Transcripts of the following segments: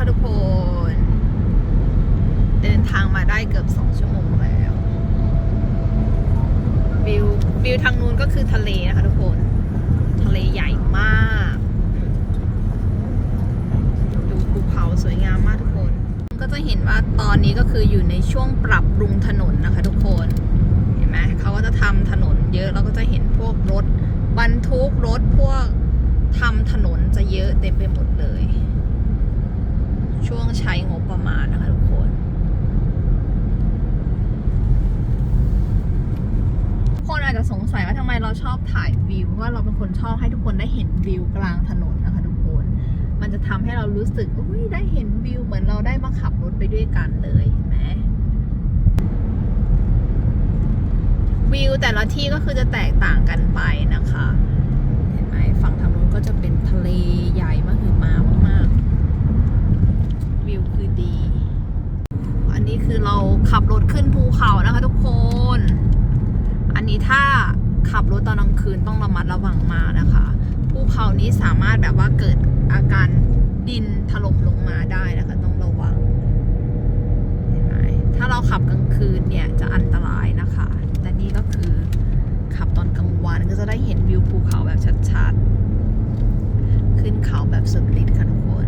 ทุกคนเดินทางมาได้เกือบ2 ชั่วโมงแล้ววิวทางนู้นก็คือทะเลนะคะทุกคนทะเลใหญ่มากดูภูเขาสวยงามมากทุกคนก็จะเห็นว่าตอนนี้ก็คืออยู่ในช่วงปรับปรุงถนนนะคะทุกคนเห็นไหมเขาก็จะทำถนนเยอะแล้วก็จะเห็นพวกรถบรรทุกรถพวกทำถนนจะเยอะเต็มไปหมดเลยช่วงใช้งบประมาณนะคะทุกคนอาจจะสงสัยว่าทำไมเราชอบถ่ายวิวเพราะว่าเราเป็นคนชอบให้ทุกคนได้เห็นวิวกลางถนนนะคะทุกคนมันจะทำให้เรารู้สึกได้เห็นวิวเหมือนเราได้มาขับรถไปด้วยกันเลยเห็นไหมวิวแต่ละที่ก็คือจะแตกต่างกันไปนะคะเห็นไหมฝั่งทางนู้นก็จะเป็นทะเลใหญ่มากคือมากๆวิวคือดีอันนี้คือเราขับรถขึ้นภูเขานะคะทุกคนอันนี้ถ้าขับรถตอนกลางคืนต้องระมัดระวังมากนะคะภูเขานี้สามารถแบบว่าเกิดอาการดินถล่มลงมาได้นะคะต้องระวังเห็นไหมถ้าเราขับกลางคืนเนี่ยจะอันตรายนะคะแต่นี่ก็คือขับตอนกลางวันก็จะได้เห็นวิวภูเขาแบบชัดๆขึ้นเขาแบบสุดฤทธิ์ค่ะทุกคน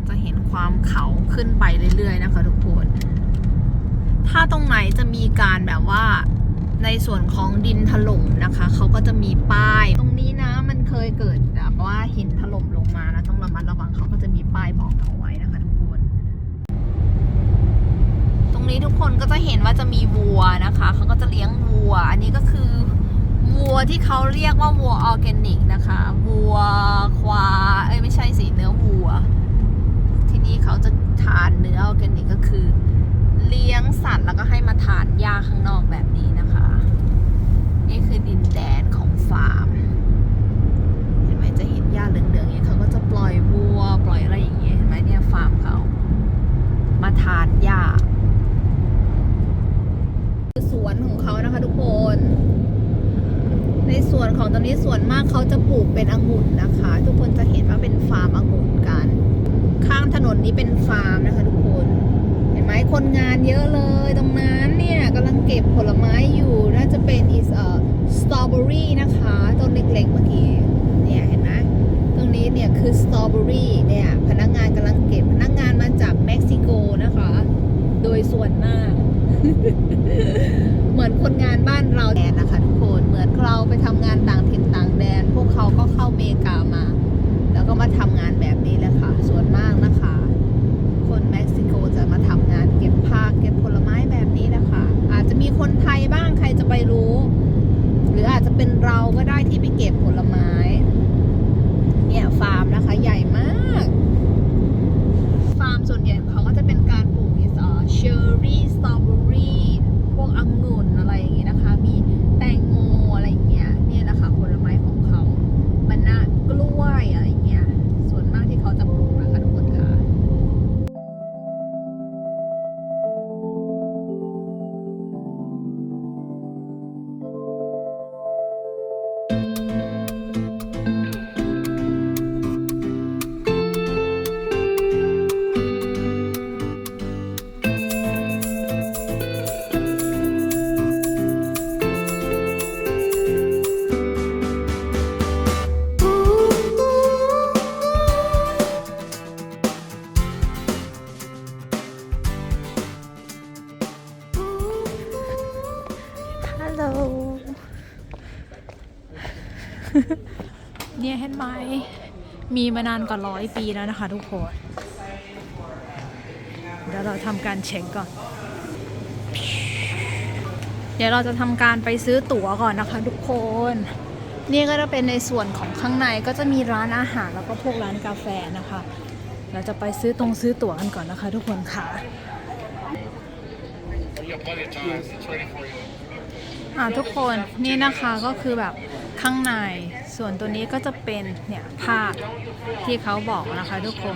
จะเห็นความเขาขึ้นไปเรื่อยๆนะคะทุกคนถ้าตรงไหนจะมีการแบบว่าในส่วนของดินถล่มนะคะเขาก็จะมีป้ายตรงนี้นะมันเคยเกิดแบบว่าหินถล่มลงมานะต้องระมัดระวังเขาก็จะมีป้ายบอกเอาไว้นะคะทุกคนตรงนี้ทุกคนก็จะเห็นว่าจะมีวัวนะคะเขาก็จะเลี้ยงวัวอันนี้ก็คือวัวที่เขาเรียกว่าวัวออร์แกนิกนะคะวัวควายไม่ใช่สิเนื้อวัวที่นี่เขาจะทานเนื้อออร์แกนิกก็คือเลี้ยงสัตว์แล้วก็ให้มาทานหญ้าข้างนอกแบบนี้นะคะนี่คือดินแดนของฟาร์มเห็นไหมจะเห็นหญ้าเหลืองๆอย่างนี้เขาก็จะปล่อยวัวปล่อยอะไรอย่างเงี้ยเห็นไหมเนี่ยฟาร์มเขามาทานหญ้าคือสวนของเขานะคะทุกคนในส่วนของตรงนี้ส่วนมากเขาจะปลูกเป็นองุ่นนะคะทุกคนจะเห็นว่าเป็นฟาร์มองุ่นกันข้างถนนนี้เป็นฟาร์มนะคะทุกคนเห็นไหมคนงานเยอะเลยตรงนั้นเนี่ยกำลังเก็บผลไม้อยู่น่าจะเป็นสตรอเบอรี่นะคะต้นเล็กๆเมื่อกี้เนี่ยเห็นไหมตรงนี้เนี่ยคือสตรอเบอรี่เนี่ยพนักงานกำลังเก็บพนักงานมาจากเม็กซิโกนะคะโดยส่วนมาก เหมือนคนงานบ้านเราแดนนะคะทุกคนเหมือนเราไปทำงานต่างถิ่นต่างแดนพวกเขาก็เข้าอเมริกามาแล้วก็มาทำงานแบบนี้แหละค่ะส่วนมากนะคะคนเม็กซิโกจะมาทำงานเก็บผักเก็บผลไม้แบบนี้นะคะอาจจะมีคนไทยบ้างใครจะไปรู้หรืออาจจะเป็นเราก็ได้ที่ไปเก็บผลไม้เนี่ยฟาร์มนะคะใหญ่มากฟาร์มส่วนใหญ่ของเขาก็จะเป็นการปลูกเชอร์รี่สตรอเบอรี่พวกองุ่นอะไรอย่างงี้นะคะมีแตงโมอะไรอย่างเงี้ยเนี่ยนะคะผลไม้ของเขาบานาน่ากล้วยอะไรอย่างเงี้ยส่วนมากที่เขาจะปลูกนะคะทุกคนค่ะเนี่ยเห็นไหมมีมานานกว่า100 ปีแล้วนะคะทุกคนเดี๋ยวเราทำการเช็คก่อนเดี๋ยวเราจะทำการไปซื้อตั๋วก่อนนะคะทุกคนนี่ก็จะเป็นในส่วนของข้างในก็จะมีร้านอาหารแล้วก็พวกร้านกาแฟนะคะเราจะไปซื้อตั๋วกันก่อนนะคะทุกคนค่ะทุกคนนี่นะคะก็คือแบบข้างในส่วนตัวนี้ก็จะเป็นเนี่ยภาพที่เขาบอกนะคะทุกคน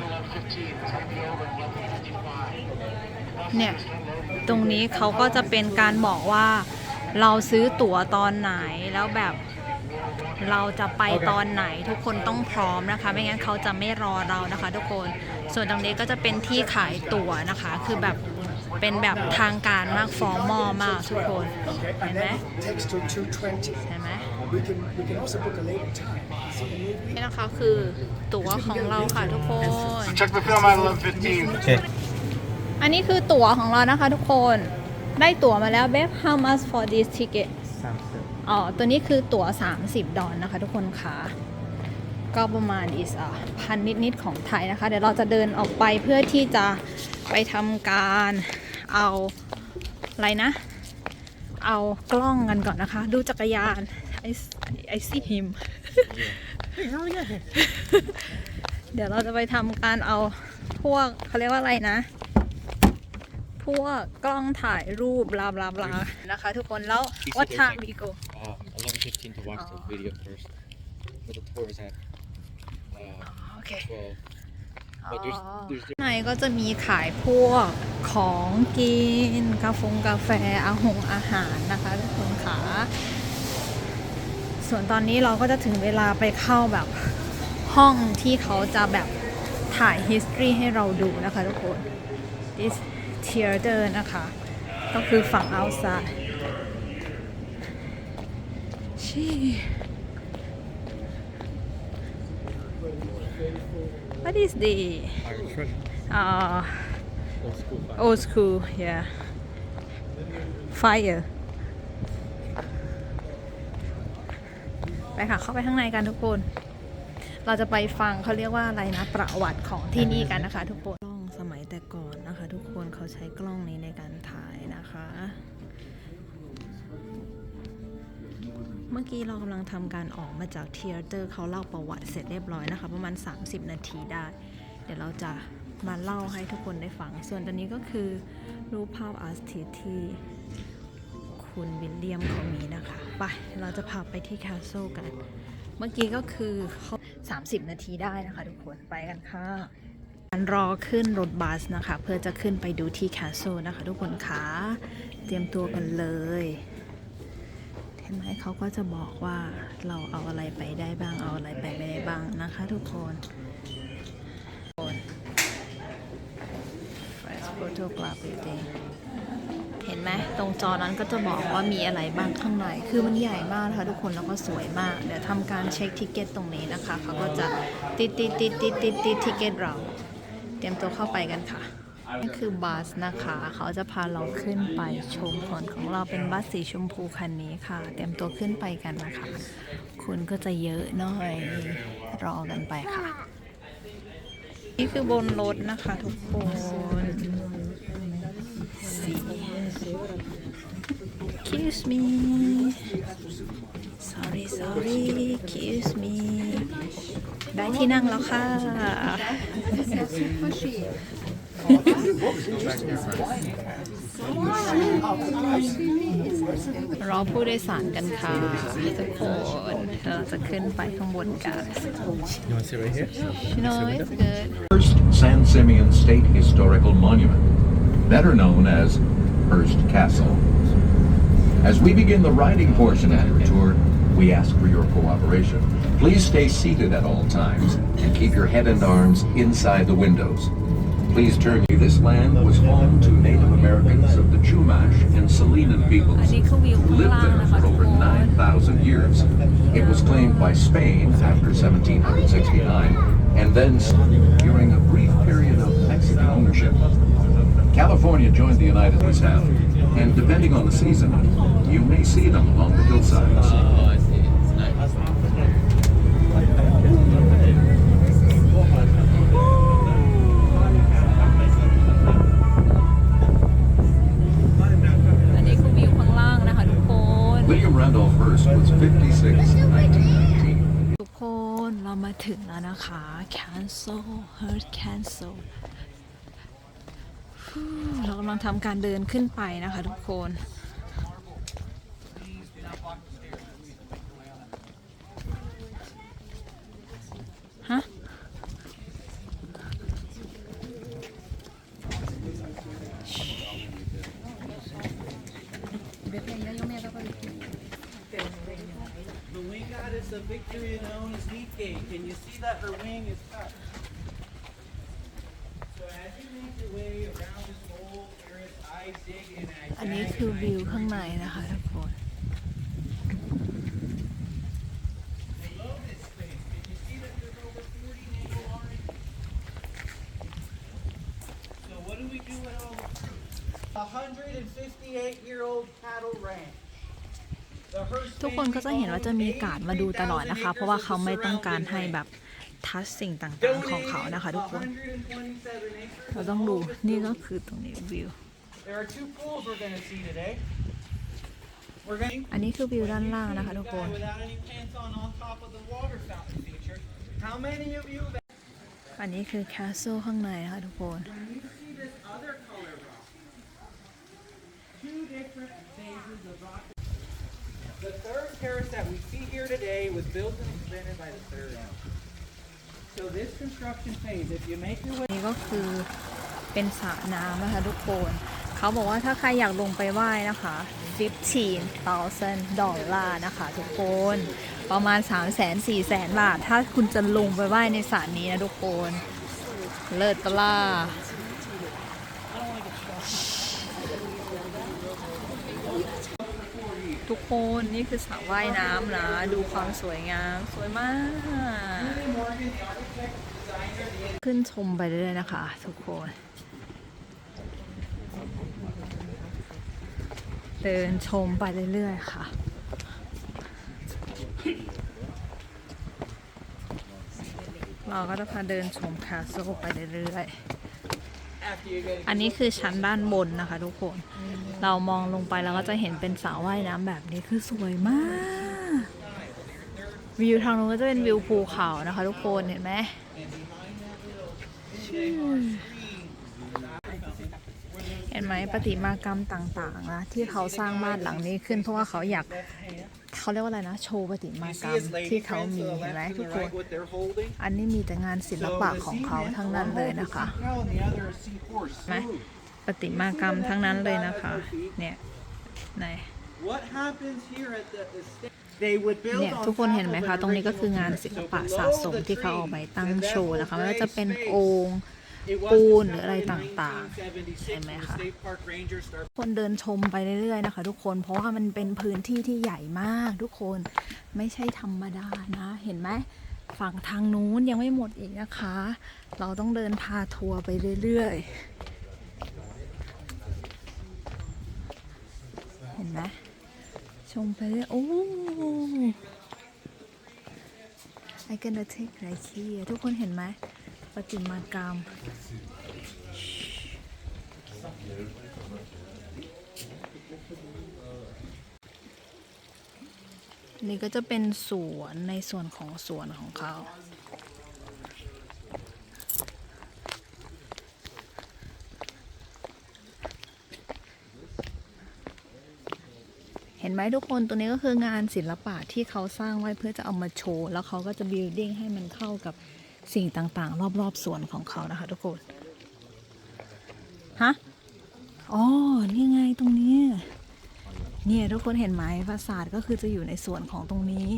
เนี่ยตรงนี้เขาก็จะเป็นการบอกว่าเราซื้อตั๋วตอนไหนแล้วแบบ เราจะไปตอนไหนทุกคนต้องพร้อมนะคะไม่งั้นเขาจะไม่รอเรานะคะทุกคนส่วนตรงนี้ก็จะเป็นที่ขายตั๋วนะคะคือแบบเป็นแบบทางการมากฟอร์มอลมากทุกคนเห็นไหมเห็นไหมนี่นะคะคือตั๋วของเราค่ะทุกคน Check the film out 11:15. Okay. อันนี้คือตั๋วของเรานะคะทุกคนได้ตั๋วมาแล้ว Babe how much for this ticket อ๋อตัวนี้คือตั๋ว$30นะคะทุกคนค่ะก็ประมาณพันนิดๆของไทยนะคะเดี๋ยวเราจะเดินออกไปเพื่อที่จะไปทำการเอาอะไรนะเอากล้องกันก่อนนะคะดูจักรยาน I see him เดี๋ยวเราจะไปทำการเอาพวกเขาเรียกว่าอะไรนะพวกกล้องถ่ายรูปบลาบลาบลานะคะทุกคนแล้ว what time we go 11:15 to watch the video first. But the tour is at โอเค 12. But there's ข้างในก็จะมีขายพวกของกินกาแฟอาหารนะคะทุกคนค่ะส่วนตอนนี้เราก็จะถึงเวลาไปเข้าแบบห้องที่เขาจะแบบถ่าย history ให้เราดูนะคะทุกคน this theater นะคะก็คือฝั่ง outside What is the old school yeah fire ไปค่ะเข้าไปข้างในกันทุกคนเราจะไปฟังเขาเรียกว่าอะไรนะประวัติของที่นี่กันนะคะทุกคนกล้องสมัยแต่ก่อนนะคะทุกคนเขาใช้กล้องนี้ในการถ่ายนะคะเมื่อกี้เรากำลังทำการออกมาจากเทียเตอร์เขาเล่าประวัติเสร็จเรียบร้อยนะคะประมาณ30นาทีได้เดี๋ยวเราจะมาเล่าให้ทุกคนได้ฟังส่วนตอนนี้ก็คือรูปภาพอาร์ติสที่คุณวิลเลียมเขามีนะคะไปเราจะพาไปที่แคสเซิลกันเมื่อกี้ก็คือ30นาทีได้นะคะทุกคนไปกันค่ะการรอขึ้นรถบัสนะคะเพื่อจะขึ้นไปดูที่แคสเซิลนะคะทุกคนคะเตรียมตัวกันเลยเห็นไหมเขาก็จะบอกว่าเราเอาอะไรไปได้บ้างเอาอะไรไปไม่ได้บ้างนะคะทุกคน First photograph building เห็นไหมตรงจอนั้นก็จะบอกว่ามีอะไรบ้างข้างในคือมันใหญ่มากนะคะทุกคนแล้วก็สวยมากเดี๋ยวทำการเช็คทิเก็ตตรงนี้นะคะเขาก็จะติดทิเก็ตเราเตรียมตัวเข้าไปกันค่ะนี่คือบัสนะคะเขาจะพาเราขึ้นไปชมผลของเราเป็นบัสสีชมพูคันนี้ค่ะเตรียมตัวขึ้นไปกันนะคะคุณก็จะเยอะหน่อยรอกันไปค่ะนี่คือบนรถนะคะทุกคนExcuse me sorry excuse me ได้ที่นั่งแล้วค่ะรอผู้โดยสารกันค่ะทุกคนเราจะขึ้นไปข้างบนกัน You want to sit right here? No it's good First San Simeon State Historical Monument, better known as Hearst Castle. As we begin the riding portion of your tour, we ask for your cooperation. Please stay seated at all times and keep your head and arms inside the windows. Please turn you. This land was home to Native Americans of the Chumash and Salinan peoples who lived there for over 9,000 years. It was claimed by Spain after 1769 and then during a brief period of Mexican ownership. California joined the United States half, and depending on the season, you may see them along the hillsides. Oh, I see. It's nice. อันนี้คือวิวข้างล่างนะคะทุกคน William Randolph Hearst was 56 in 1919. ทุกคนเรามาถึงแล้วนะคะ Hearst Castle เรากำลังทำการเดินขึ้นไปนะคะทุกคนฮะ of Victoria known as Leafgate. Can you see that her wing is cut? So as you make your way around this whole area, I dig in and I อันนี้คือวิวข้างในนะคะทุกคน I love this space. Can you see that there's over 40 naval lines? So what do we do at all? 158-year-old cattle ranch. ทุกคนก็จะเห็นว่าจะมีการ์ดมาดูตลอดนะคะ เพราะว่าเขาไม่ต้องการให้แบบทัชสิ่งต่างๆของเขานะคะทุกคน เราต้องดูนี่ก็คือตรงนี้วิว There are 2 pools we're going to see today. อันนี้คือวิวด้านล่างนะคะทุกคน Without any pants on top of the water fountain feature. How many of you อันนี้คือแคสเซิลข้างในนะคะทุกคน when you see this other color rock? 2 different phases of rock. The third terrace that we see here today was built and expanded by the third round. So this construction phase, if you make your way นี่ก็คือเป็นสระน้ำนะคะทุกคน เขาบอกว่าถ้าใครอยากลงไปว่ายนะคะ$15,000นะคะทุกคน ประมาณ 300,000-400,000 บาท ถ้าคุณจะลงไปว่ายในสระนี้นะทุกคน เลิศปะล่ะทุกคนนี่คือสระว่ายน้ำนะ ดูความสวยงามสวยมาก ขึ้นชมไปเรื่อยๆนะคะทุกคน เดินชมไปเรื่อยๆค่ะ เราก็จะพาเดินชมคาสเซิลไปเรื่อยๆ อันนี้คือชั้นด้านบนนะคะทุกคน เรามองลงไปแล้วก็จะเห็นเป็นสระว่ายน้ำแบบนี้คือสวยมาก วิวทางนู้นก็จะเป็นวิวภูเขานะคะทุกคนเห็นไหม เห็นไหมประติมากรรมต่างๆนะที่เขาสร้างบ้านหลังนี้ขึ้นเพราะว่าเขาอยากเขาเรียกว่าอะไรนะโชว์ประติมากรรมที่เขามีเห็นไหมทุกคนอันนี้มีแต่งานศิลปะของเขาทั้งนั้นเลยนะคะไหมประติมากรรมทั้งนั้นเลยนะคะเนี่ยไหนเนี่ยทุกคนเห็นไหมคะตรงนี้ก็คืองานศิลปะสะสมที่เขาเอาไปตั้งโชว์นะคะไม่ว่าจะเป็นโอ่งปูนหรืออะไรต่างๆเห็นไหมคะคนเดินชมไปเรื่อยๆนะคะทุกคนเพราะว่ามันเป็นพื้นที่ที่ใหญ่มากทุกคนไม่ใช่ธรรมดานะเห็นไหมฝั่งทางนู้นยังไม่หมดอีกนะคะ เราต้องเดินพาทัวร์ไปเรื่อยๆเห็นไหมชมไปเรื่อยโอ้ I gonna take right here ทุกคนเห็นไหมประติมากรรมนี่ก็จะเป็นสวนในส่วนของสวนของเขาเห็นไหมทุกคนตัวนี้ก็คืองานศิลปะที่เขาสร้างไว้เพื่อจะเอามาโชว์แล้วเขาก็จะบิลดิ้งให้มันเข้ากับสิ่งต่างๆรอบๆสวนของเขานะคะทุกคนฮะอ๋อนี่ไงตรงนี้เนี่ยทุกคนเห็นไหมปราสาทก็คือจะอยู่ในส่วนของตรงนี้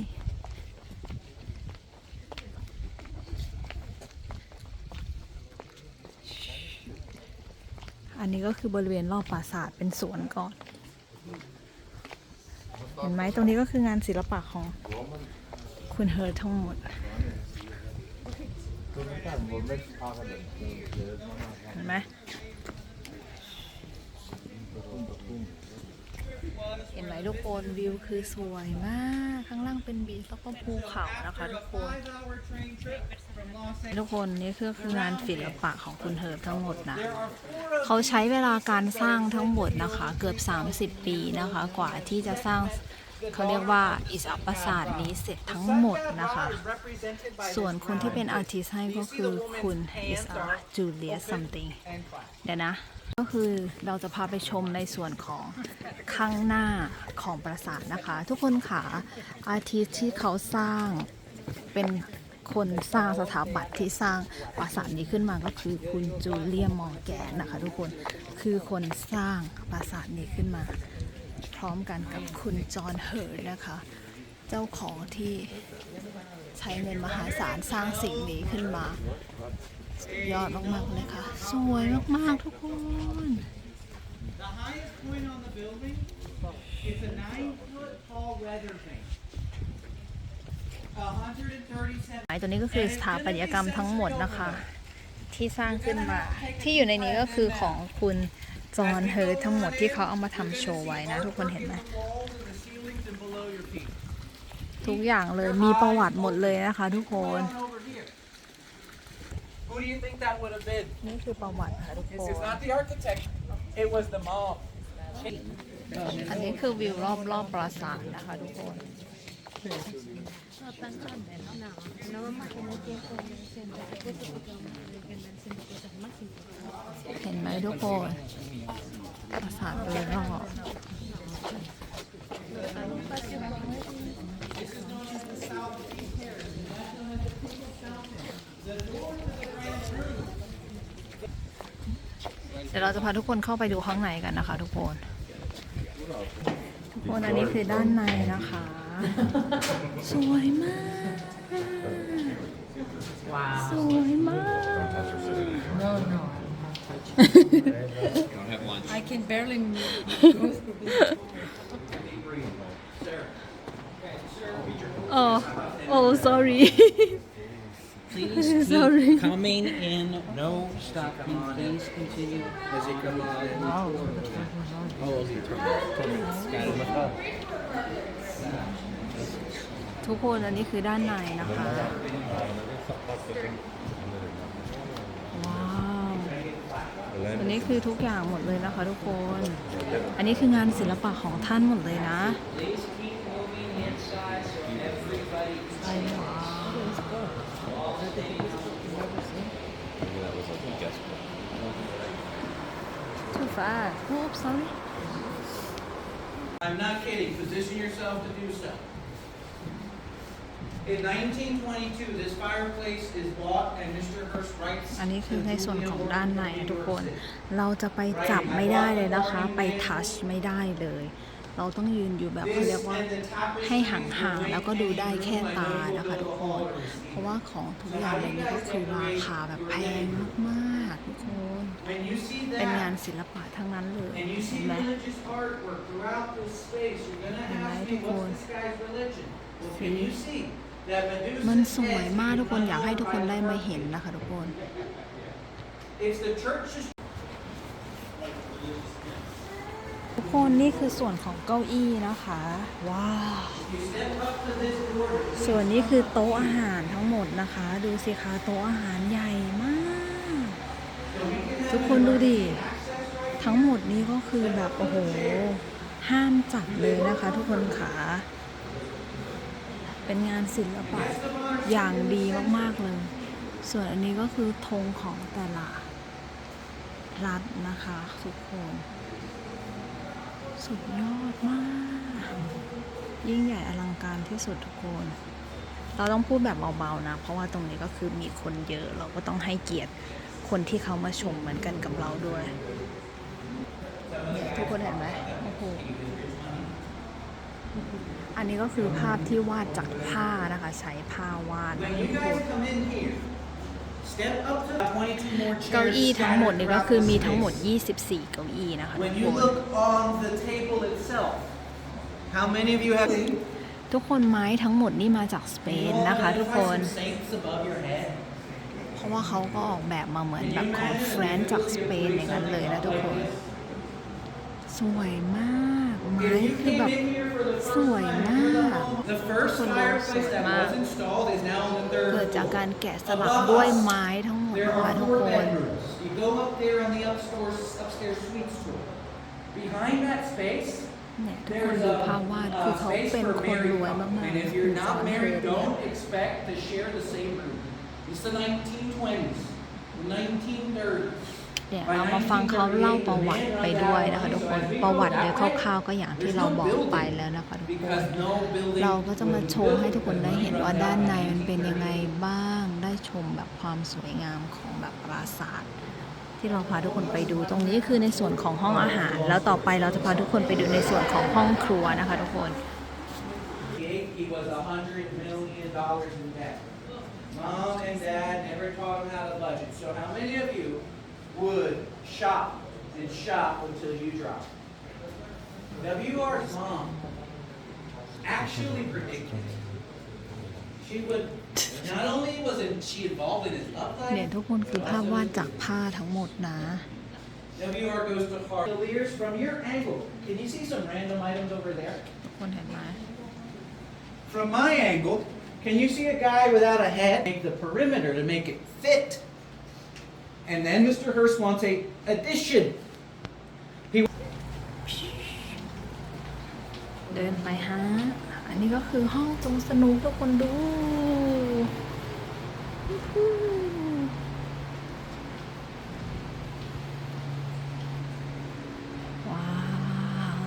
อันนี้ก็คือบริเวณรอบปราสาทเป็นสวนก่อนเห็นไหมตรงนี้ก็คืองานศิลปะของคุณเฮิร์ททั้งหมดเห็นไหมเห็นไหมทุกคนวิวคือสวยมากข้างล่างเป็นบีชแล้วก็ภูเขานะคะทุกคนทุกคนนี่คืองานศิลปะของคุณเฮิร์ททั้งหมดนะเขาใช้เวลาการสร้างทั้งหมดนะคะเกือบ30 ปีนะคะกว่าที่จะสร้างเขาเรียกว่าอิสระปราสาทนี้เสร็จทั้งหมดนะคะส่วนคนที่เป็นอาร์ติสต์ให้ก็คือคุณอิสระจูเลียสซัมติงเดี๋ยวนะก็คือเราจะพาไปชมในส่วนของข้างหน้าของปราสาทนะคะทุกคนค่ะอาร์ติสต์ที่เขาสร้างเป็นคนสร้างสถาปัตย์ที่สร้างปราสาทนี้ขึ้นมาก็คือคุณจูเลียมอร์แกนนะคะทุกคนคือคนสร้างปราสาทนี้ขึ้นมาพร้อมกันกับคุณจอห์นเฮิร์ทนะคะเจ้าของที่ ช้เงินมหาศาลสร้างสิ่งนี้ขึ้นมาสุดยอดมากๆเลยค่ะ สวยมากๆทุกคน The highest point on the building is a 9-foot tall weather vane. 137. ตัวนี้ก็คือสถาปัตยกรรมทั้งหมดนะคะ ที่สร้างขึ้นมา ที่อยู่ในนี้ก็คือของคุณจอห์นเฮิร์ททั้งหมดที่เขาเอามาทำโชว์ไว้นะ ทุกคนเห็นไหม ทุกอย่างเลยมีประวัติหมดเลยนะคะทุกคน Who do you think that would have been? นี่คือประวัติค่ะทุกคน It's not the architect. It was the mom. อันนี้คือวิวรอบปราสาทนะคะทุกคน เห็นไหมทุกคน ปราสาทโดยรอบเดี๋ยวเราจะพาทุกคนเข้าไปดูข้างในกันนะคะทุกคน ทุกคนอันนี้คือด้านในนะคะ สวยมาก สวยมาก Don't have lunch. I can barely go through oh sorry Please Sorry. keep coming in. No stopping. Please continue. As you come on in. Oh, is he got it? ทุกคนอันนี้คือด้านในนะคะ ว้าวอันนี้คือทุกอย่างหมดเลยนะคะทุกคน อันนี้คืองานศิลปะของท่านหมดเลยนะ Please keep moving inside so everybody can see. Too fast. Oops, sorry. I'm not kidding. Position yourself to do so. In 1922, this fireplace is bought and Mr. Hearst writes อันนี้คือในส่วน to ของ Julia ด้านใน Ormond ทุกคน University. เราจะไปจับไม่ได้เลยนะคะ ไปทัชไม่ได้เลย เราต้องยืนอยู่แบบเขาเรียกว่าให้ห่างๆแล้วก็ดูได้แค่ตานะคะทุกคน เพราะว่าของทุกอย่างในนี้ก็คือราคาแบบแพงมากๆทุกคน When you see เป็นงาน that ศิลปะทั้งนั้นเลย and you เห็น see ไหม religious artwork throughout this space, you're gonna ask me, what's this guy's religion? Well, can you see that มัน Medusa's สวย head มาก is ทุกคนอยากให้ทุกคน unhonored ได้ by มา the เห็นนะคะทุกคน It's the church's ทุกคนนี่คือส่วนของเก้าอี้นะคะ ว้าว ส่วนนี้คือโต๊ะอาหารทั้งหมดนะคะ ดูสิคะโต๊ะอาหารใหญ่มาก ทุกคนดูดิ ทั้งหมดนี้ก็คือแบบโอ้โห ห้ามจับเลยนะคะ ทุกคนขาเป็นงานศิลปะอย่างดีมากๆเลย ส่วนอันนี้ก็คือธงของแต่ละรัฐนะคะทุกคน สุดยอดมาก ยิ่งใหญ่อลังการที่สุดทุกคน เราต้องพูดแบบเบาๆนะ เพราะว่าตรงนี้ก็คือมีคนเยอะ เราก็ต้องให้เกียรติคนที่เขามาชมเหมือนกันกับเราด้วย ทุกคนเห็นไหมโอ้โห อันนี้ก็คือภาพที่วาดจากผ้านะคะ ใช้ผ้าวาดนะ When ทุ you กคน guys come in here, step up to 22 more เก้า chairs อี้ทั้งหมด scattered นี่ก็ throughout คือ the มีทั้งหมด space. 24 เก้าอี้นะคะทุ When ก you คน look on the table itself, how many of you have ทุกคนไม้ทั้งหมดนี่มาจากสเปน you all นะคะ ทุก identify คน some saints above your head? เพราะว่าเขาก็ออกแบบมาเหมือนแบบของแฟรนซ์จากสเปนอย่างนั้นเลยนะทุกคน สวยมาก ไม้ If you คือ came แบบ in here for the ส first วย time, มาก the first Con fireplace that sวยมาก was installed is now on the เกิด third จาก floor. การแกะสลักด้วยไม้ทั้งหมด There นะคะ are ทุก 4 คน bedrooms. You go up there on the upstairs suites tour. Behind that space, เนี่ยทุกคนดูภาพวาดคือเขา space เป็น for คนร married วย couple. มาก And ๆ if คือ you're จอ not ห์นเฮิร์ married, ทเนี่ย don't expect to share the same room. It's the 1920s, the 1930s. เนี่ยเรามาฟังเขาเล่าประวัติไปด้วยนะคะทุกคน ประวัติโดยคร่าวๆก็อย่างที่เราบอกไปแล้วนะคะทุกคน Because no building เราก็จะมาโชว์ให้ทุกคนได้เห็นว่าด้านในมันเป็นยังไงบ้าง ได้ชมแบบความสวยงามของแบบปราสาท ที่เราพาทุกคนไปดูตรงนี้คือในส่วนของห้องอาหาร แล้วต่อไปเราจะพาทุกคนไปดูในส่วนของห้องครัวนะคะทุกคน You was $100 million in debt. Mom and Dad never taught him how to budget. So how many of you would shop and shop until you drop? WR's mom actually predicted it. She would, not only wasn't she involved in his love เนี่ย life, ทุกคนคือภาพวาดจากผ้าทั้งหมดนะ WR goes to heart. Chandeliers from your angle. Can you see some random items over there? ทุกคนเห็นไหม From my angle, can you see a guy without a head? Make the perimeter to make it fit. And then Mr. Hurst wants a addition. เดินไปฮะ อันนี้ก็คือห้องตรงสนุกทุกคนดูฮู้ฮู้ว้าว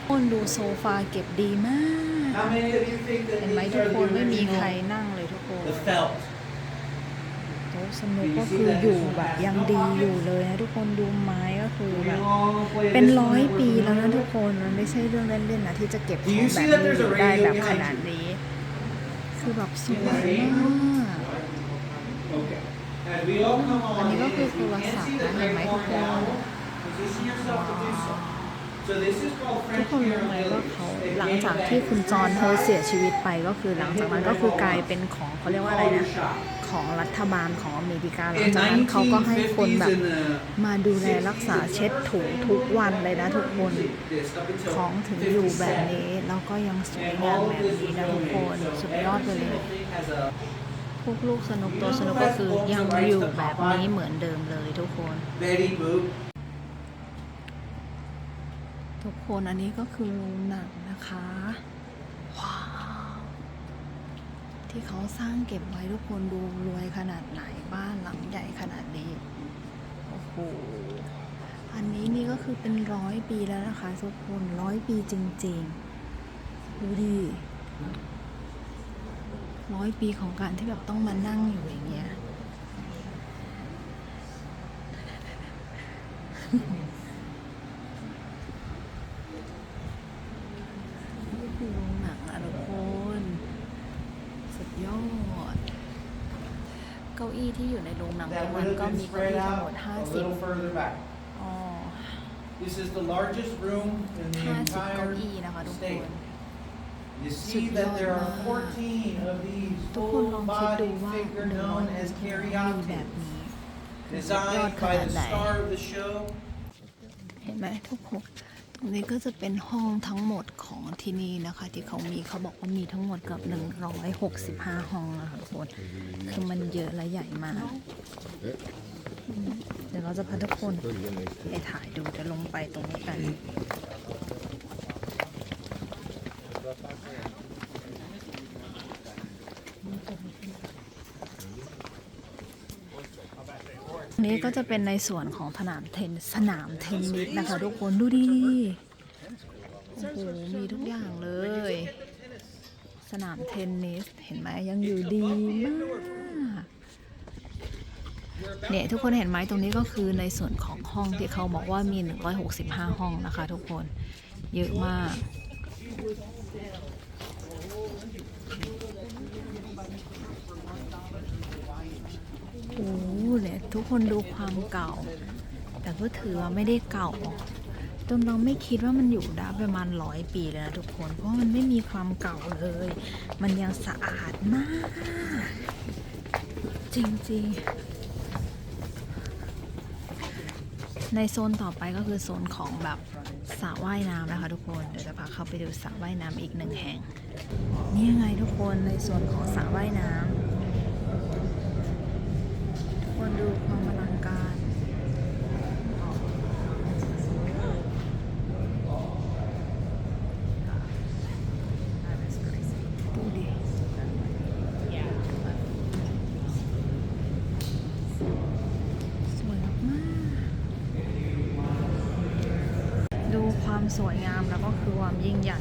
คนดูโซฟาเก็บดีมาก How many of you think that เห็นไหม these ทุก are คน the ไม่มีใคร original, นั่งเลยทุกคน the felt? โต๊ะสนุกก็คืออยู่แบบยังดีอยู่เลยนะทุกคนดูไม้ก็คือแบบ เป็น100 ปีแล้วนะทุกคนมันไม่ใช่เรื่องเล่นๆนะที่จะเก็บของแบบนี้ได้แบบขนาดนี้ คือแบบสวยมาก Okay. As we all come on อันนี้ก็ in, คือ if โท you ร can't ศัพ see ท์ the นะเห็นไหม Great ทุก Horn คน Owl, position yourself to do so. So this is called ทุก French คนรู้ไหม Piano ว่า Lilies. เขา They หลัง came จาก back ที่คุณ in จอห์นเขา time. เสียชีวิตไปก็คือหลังจากนั้นก็คือกลายเป็นของเขาเรียกว่าอะไร Call นะ your shot. ของรัฐบาลของอเมริกาหลัง In จากนั้นเขาก็ให้คนแบบ 1950s and มาดูแลรักษาเช็ดถูทุกวันเลยนะทุกคน this up until ของถึงอยู่แบบ 57. นี้แล้วก็ยังสวย And งาม all แบ of บ this นี้ was นะทุกคน donated. สุ So ดยอด every ไปเลย single thing has a พวกลูกสนุกตัวสนุกก็คือยังอยู่แบบนี้เหมือนเดิมเลยทุกคน Betty Boop. ทุกคนอันนี้ก็คือโรงหนังนะคะว้าวที่เขาสร้างเก็บไว้ทุกคนดูรวยขนาดไหนบ้านหลังใหญ่ขนาดนี้โอ้โหอันนี้นี่ก็คือเป็น100 ปีแล้วนะคะทุกคน100 ปีจริงๆดูดิ100 ปีของการที่แบบต้องมานั่งอยู่อย่างเงี้ย นี่คือโรงหนังอะทุกคนสุดยอดเก้าอี้ที่อยู่ในโรงหนังตร That ง would นั้น have ก็ been มีเก้า spread อี้ทั้งหมด out a little further back. อ๋อ This is the largest room in the 50 เก้า entire อี้นะคะทุกคน state. You see that there are 14 of these ทุกคนลองคิดดู full-body ว่า figure 100 known มี as แบบ caryatids, นี้ designed by the star of the show. เห็นไหมทุกคนตรงนี้ก็จะเป็นห้องทั้งหมดของที่นี่นะคะ ที่เขามีเขาบอกว่ามีทั้งหมดเกือบ165 ห้องนะคะทุกคนคือมันเยอะและใหญ่มาก เดี๋ยวเราจะพาทุกคนไปถ่ายดูจะลงไปตรงนี้กันนี้ก็จะเป็นในส่วนของสนามเทนนิสนะคะทุกคนดูดิโอ้โหมีทุกอย่างเลย สนามเทนนิสเห็นไหมยังอยู่ดีมากเนี่ยทุกคนเห็นไหมตรงนี้ก็คือในส่วนของห้องที่เขาบอกว่ามี165 ห้องนะคะทุกคนเยอะมากโอ้เนี่ยทุกคนดูความเก่า แต่ก็ถือว่าไม่ได้เก่าจนเราไม่คิดว่ามันอยู่ได้ประมาณ100 ปีเลยนะทุกคนเพราะมันไม่มีความเก่าเลย มันยังสะอาดมาก จริงๆในโซนต่อไปก็คือโซนของแบบสระว่ายน้ำนะคะทุกคนเดี๋ยวจะพาเข้าไปดูสระว่ายน้ำอีก1 แห่งนี่ยังไงทุกคนในส่วนของสระว่ายน้ำทุกคนดูความอลังการดูดิสวยมากๆดูความสวยงามแล้วก็คือความยิ่งใหญ่